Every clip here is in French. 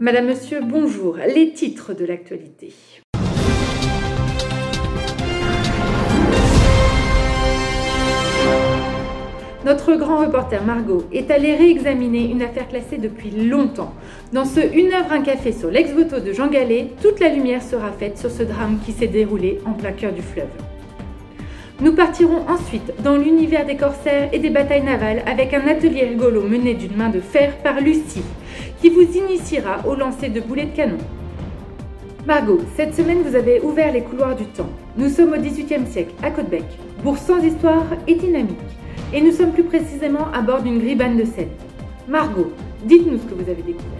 Madame, Monsieur, bonjour. Les titres de l'actualité. Notre grand reporter Margot est allée réexaminer une affaire classée depuis longtemps. Dans ce Une œuvre, un café sur l'ex-voto de Jean Gallet, toute la lumière sera faite sur ce drame qui s'est déroulé en plein cœur du fleuve. Nous partirons ensuite dans l'univers des corsaires et des batailles navales avec un atelier rigolo mené d'une main de fer par Lucie, qui vous initiera au lancer de boulets de canon. Margot, cette semaine vous avez ouvert les couloirs du temps. Nous sommes au XVIIIe siècle, à Caudebec, bourg sans histoire et dynamique. Et nous sommes plus précisément à bord d'une gribane de Seine. Margot, dites-nous ce que vous avez découvert.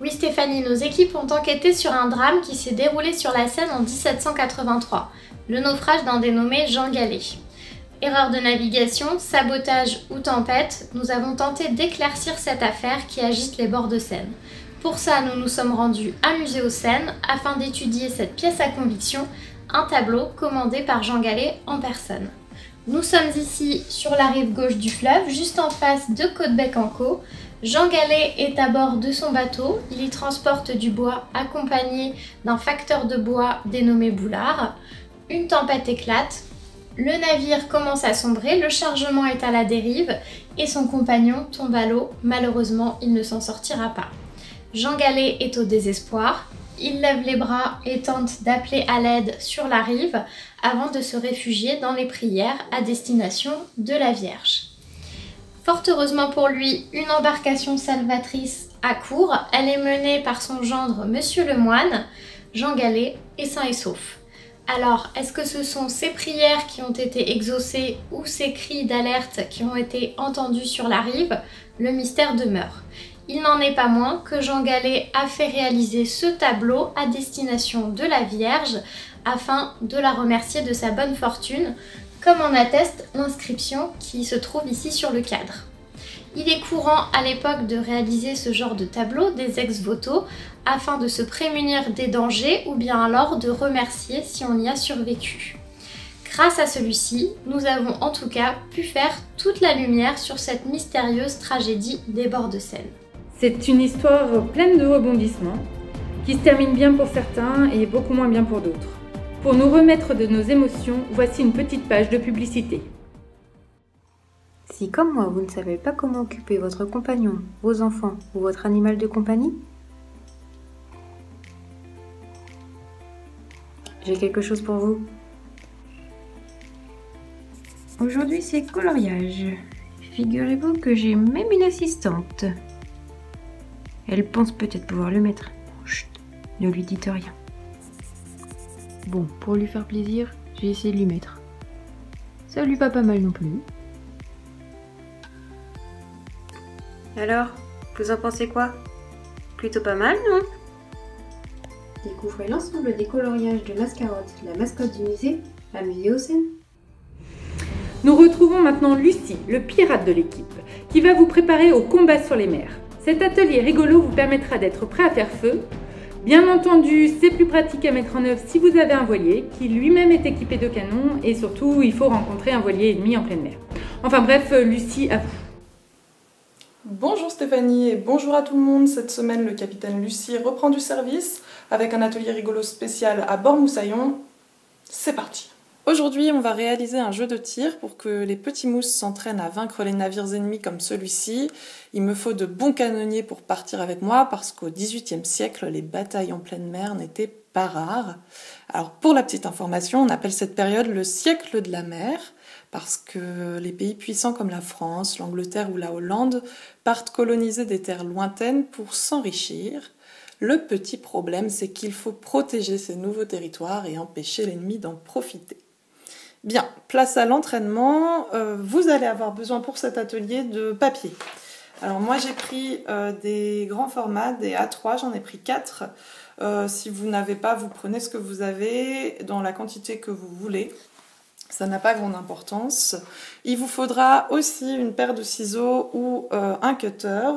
Oui Stéphanie, nos équipes ont enquêté sur un drame qui s'est déroulé sur la Seine en 1783, le naufrage d'un dénommé Jean Gallet. Erreur de navigation, sabotage ou tempête, nous avons tenté d'éclaircir cette affaire qui agite les bords de Seine. Pour ça, nous nous sommes rendus à Musée aux Seines afin d'étudier cette pièce à conviction, un tableau commandé par Jean Gallet en personne. Nous sommes ici sur la rive gauche du fleuve, juste en face de Caudebec-en-Caux. Jean Gallet est à bord de son bateau, il y transporte du bois accompagné d'un facteur de bois dénommé Boulard. Une tempête éclate, le navire commence à sombrer, le chargement est à la dérive et son compagnon tombe à l'eau. Malheureusement, il ne s'en sortira pas. Jean Gallet est au désespoir. Il lève les bras et tente d'appeler à l'aide sur la rive avant de se réfugier dans les prières à destination de la Vierge. Fort heureusement pour lui, une embarcation salvatrice accourt. Elle est menée par son gendre Monsieur le Moine. Jean Gallet est sain et sauf. Alors, est-ce que ce sont ces prières qui ont été exaucées ou ces cris d'alerte qui ont été entendus sur la rive? Le mystère demeure. Il n'en est pas moins que Jean Gallet a fait réaliser ce tableau à destination de la Vierge afin de la remercier de sa bonne fortune, comme en atteste l'inscription qui se trouve ici sur le cadre. Il est courant à l'époque de réaliser ce genre de tableau, des ex-voto, afin de se prémunir des dangers ou bien alors de remercier si on y a survécu. Grâce à celui-ci, nous avons en tout cas pu faire toute la lumière sur cette mystérieuse tragédie des bords de Seine. C'est une histoire pleine de rebondissements, qui se termine bien pour certains et beaucoup moins bien pour d'autres. Pour nous remettre de nos émotions, voici une petite page de publicité. Si comme moi, vous ne savez pas comment occuper votre compagnon, vos enfants ou votre animal de compagnie, j'ai quelque chose pour vous. Aujourd'hui, c'est coloriage. Figurez-vous que j'ai même une assistante. Elle pense peut-être pouvoir le mettre. Chut, ne lui dites rien. Bon, pour lui faire plaisir, j'ai essayé de lui mettre. Ça lui va pas mal non plus. Alors, vous en pensez quoi? Plutôt pas mal, non? Découvrez l'ensemble des coloriages de Mascarotte, la mascotte du musée, à Musée aux Seines. Nous retrouvons maintenant Lucie, le pirate de l'équipe, qui va vous préparer au combat sur les mers. Cet atelier rigolo vous permettra d'être prêt à faire feu. Bien entendu, c'est plus pratique à mettre en œuvre si vous avez un voilier qui lui-même est équipé de canons et surtout, il faut rencontrer un voilier ennemi en pleine mer. Enfin bref, Lucie, à vous. Bonjour Stéphanie et bonjour à tout le monde. Cette semaine, le capitaine Lucie reprend du service avec un atelier rigolo spécial à Bord-Moussaillon. C'est parti! Aujourd'hui, on va réaliser un jeu de tir pour que les petits mousses s'entraînent à vaincre les navires ennemis comme celui-ci. Il me faut de bons canonniers pour partir avec moi parce qu'au XVIIIe siècle, les batailles en pleine mer n'étaient pas rares. Alors pour la petite information, on appelle cette période le siècle de la mer parce que les pays puissants comme la France, l'Angleterre ou la Hollande partent coloniser des terres lointaines pour s'enrichir. Le petit problème, c'est qu'il faut protéger ces nouveaux territoires et empêcher l'ennemi d'en profiter. Bien, place à l'entraînement. Vous allez avoir besoin pour cet atelier de papier. Alors moi j'ai pris des grands formats, des A3, j'en ai pris 4. Si vous n'avez pas, vous prenez ce que vous avez dans la quantité que vous voulez. Ça n'a pas grande importance. Il vous faudra aussi une paire de ciseaux ou un cutter.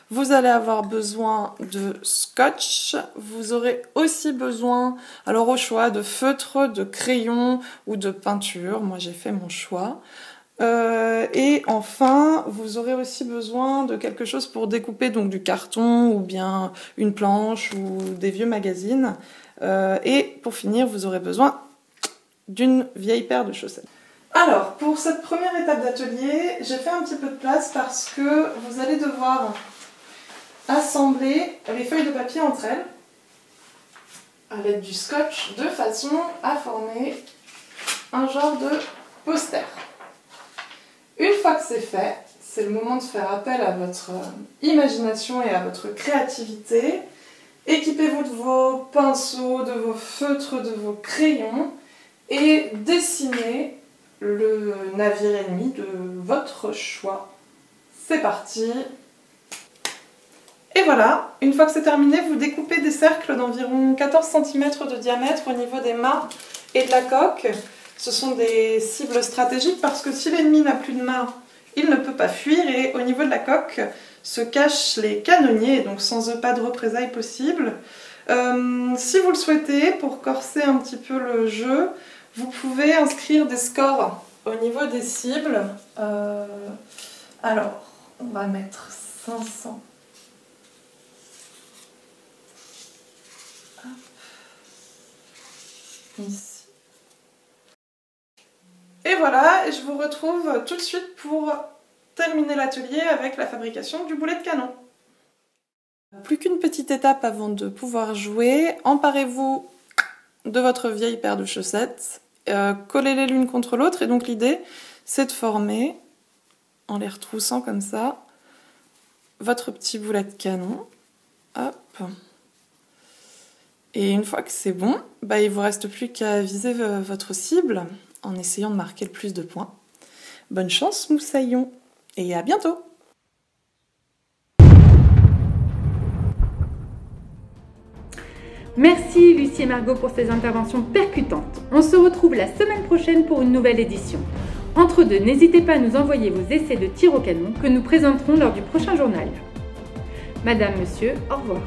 Vous allez avoir besoin de scotch. Vous aurez aussi besoin, alors au choix, de feutre, de crayon ou de peinture. Moi j'ai fait mon choix. Et enfin, vous aurez aussi besoin de quelque chose pour découper, donc du carton ou bien une planche ou des vieux magazines. Et pour finir, vous aurez besoin d'une vieille paire de chaussettes. Alors, pour cette première étape d'atelier, j'ai fait un petit peu de place parce que vous allez devoir assembler les feuilles de papier entre elles à l'aide du scotch de façon à former un genre de poster. Une fois que c'est fait, c'est le moment de faire appel à votre imagination et à votre créativité. Équipez-vous de vos pinceaux, de vos feutres, de vos crayons et dessinez le navire ennemi de votre choix. C'est parti! Et voilà, une fois que c'est terminé, vous découpez des cercles d'environ 14 cm de diamètre au niveau des mâts et de la coque. Ce sont des cibles stratégiques parce que si l'ennemi n'a plus de mât, il ne peut pas fuir et au niveau de la coque se cachent les canonniers, donc sans eux pas de représailles possible. Si vous le souhaitez, pour corser un petit peu le jeu, vous pouvez inscrire des scores au niveau des cibles. Alors, on va mettre 500. Hop. Ici. Et voilà, je vous retrouve tout de suite pour terminer l'atelier avec la fabrication du boulet de canon. Plus qu'une petite étape avant de pouvoir jouer, emparez-vous de votre vieille paire de chaussettes, collez-les l'une contre l'autre et donc l'idée c'est de former, en les retroussant comme ça, votre petit boulet de canon. Hop. Et une fois que c'est bon, bah, il ne vous reste plus qu'à viser votre cible en essayant de marquer le plus de points. Bonne chance, moussaillons, et à bientôt! Merci Lucie et Margot pour ces interventions percutantes. On se retrouve la semaine prochaine pour une nouvelle édition. Entre deux, n'hésitez pas à nous envoyer vos essais de tir au canon que nous présenterons lors du prochain journal. Madame, Monsieur, au revoir.